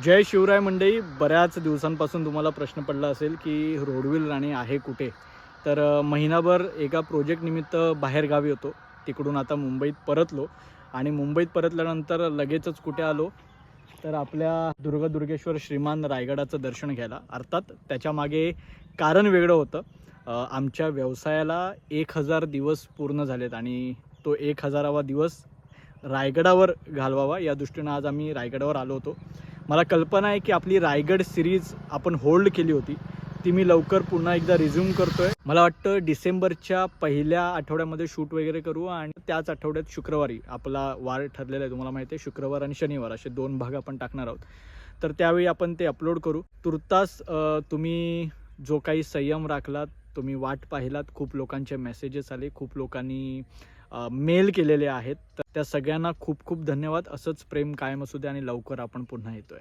जय शिवराय मंडळी. बऱ्याच दिवसांपासून तुम्हाला प्रश्न पडला असेल की रोडविल राणे आहे कुठे. तर महिनाभर एका प्रोजेक्ट निमित्त बाहेरगावी होतो. तिकडून आता मुंबईत परतलो आणि मुंबईत परतल्यानंतर लगेचच कुठे आलो तर आपल्या दुर्गेश्वर श्रीमान रायगडाचं दर्शन घ्यायला. अर्थात त्याच्यामागे कारण वेगळं होतं. आमच्या व्यवसायाला 1000 दिवस पूर्ण झालेत आणि तो 1000वा दिवस रायगडावर घालवावा या दृष्टीनं आज आम्ही रायगडावर आलो होतो. मला कल्पना आहे की आपली रायगड सिरीज आपण होल्ड केली होती ती मी लवकर पुन्हा एकदा रिझ्यूम करतोय. मला वाटतं डिसेंबरच्या पहिल्या आठवड्यामध्ये शूट वगैरे करू आणि त्याच आठवड्यात शुक्रवारी आपला वार ठरलेला आहे, तुम्हाला माहिती आहे, शुक्रवार आणि शनिवार असे 2 भाग आपण टाकणार आहोत. तर त्यावेळी आपण ते अपलोड करू. तुर्तास तुम्ही जो काही संयम राखलात, तुम्ही वाट पाहिलात, खूप लोकांचे मेसेजेस आले, खूप लोकांनी मेल केलेले आहेत. तर त्या सगळ्यांना खूप खूप धन्यवाद. असंच प्रेम कायम असू दे आणि लवकर आपण पुन्हा येतोय.